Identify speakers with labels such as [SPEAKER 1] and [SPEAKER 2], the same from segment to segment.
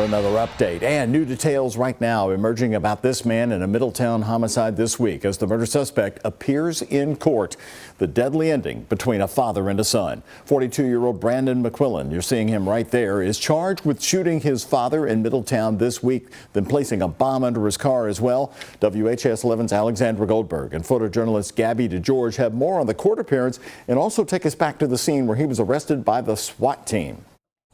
[SPEAKER 1] Another update and new details right now emerging about this man in a Middletown homicide this week as the murder suspect appears in court. The deadly ending between a father and a son. 42-year-old Brandon McQuillen, you're seeing him right there, is charged with shooting his father in Middletown this week, then placing a bomb under his car as well. WHS 11's Alexandra Goldberg and photojournalist Gabby DeGeorge have more on the court appearance and also take us back to the scene where he was arrested by the SWAT team.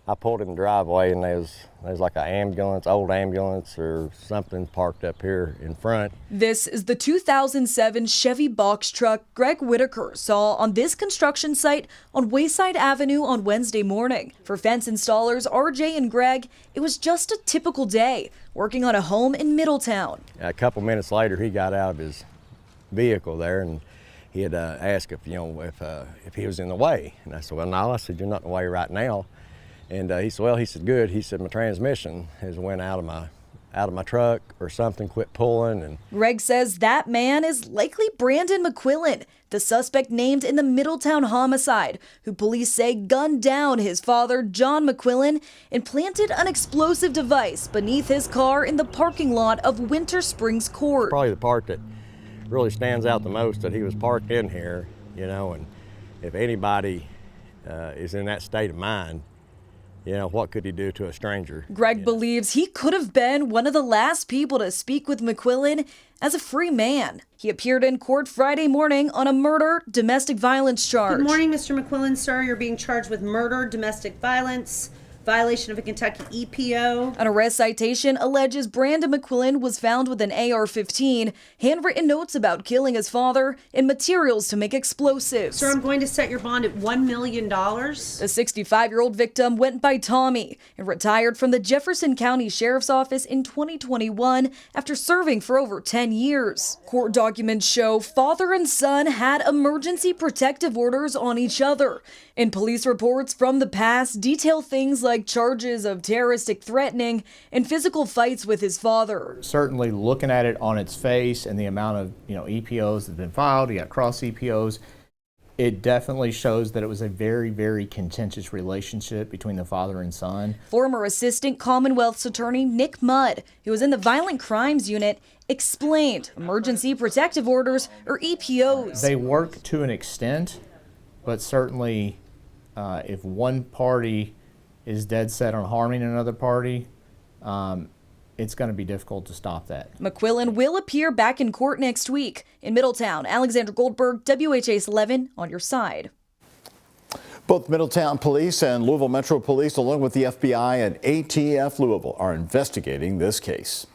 [SPEAKER 2] I pulled in the driveway and there was like an ambulance, old ambulance or something parked up here in front.
[SPEAKER 3] This is the 2007 Chevy box truck Greg Whitaker saw on this construction site on Wayside Avenue on Wednesday morning. For fence installers RJ and Greg, it was just a typical day working on a home in Middletown.
[SPEAKER 2] A couple minutes later, he got out of his vehicle there and he had asked if he was in the way. And I said, well, no. I said, you're not in the way right now. And he said, well, he said, good. He said, my transmission has went out of my truck or something, quit pulling. And
[SPEAKER 3] Greg says that man is likely Brandon McQuillen, the suspect named in the Middletown homicide, who police say gunned down his father, John McQuillen, and planted an explosive device beneath his car in the parking lot of Winter Springs Court.
[SPEAKER 2] Probably the part that really stands out the most, that he was parked in here, and if anybody is in that state of mind, what could he do to a stranger?
[SPEAKER 3] Greg believes he could have been one of the last people to speak with McQuillen as a free man. He appeared in court Friday morning on a murder, domestic violence charge.
[SPEAKER 4] Good morning, Mr. McQuillen, sir. You're being charged with murder, domestic violence, violation of a Kentucky EPO.
[SPEAKER 3] An arrest citation alleges Brandon McQuillen was found with an AR-15, handwritten notes about killing his father, and materials to make explosives.
[SPEAKER 4] Sir, I'm going to set your bond at $1 million.
[SPEAKER 3] The 65-year-old victim went by Tommy and retired from the Jefferson County Sheriff's Office in 2021 after serving for over 10 years. Court documents show father and son had emergency protective orders on each other, and police reports from the past detail things like charges of terroristic threatening and physical fights with his father.
[SPEAKER 5] Certainly looking at it on its face and the amount of EPOs that have been filed, you got cross EPOs, it definitely shows that it was a very, very contentious relationship between the father and son.
[SPEAKER 3] Former Assistant Commonwealth's Attorney Nick Mudd, who was in the Violent Crimes Unit, explained emergency protective orders, or EPOs.
[SPEAKER 5] They work to an extent, but certainly if one party is dead set on harming another party, it's going to be difficult to stop that.
[SPEAKER 3] McQuillen will appear back in court next week. In Middletown, Alexandra Goldberg, WHS 11, on your side.
[SPEAKER 1] Both Middletown Police and Louisville Metro Police, along with the FBI and ATF Louisville, are investigating this case.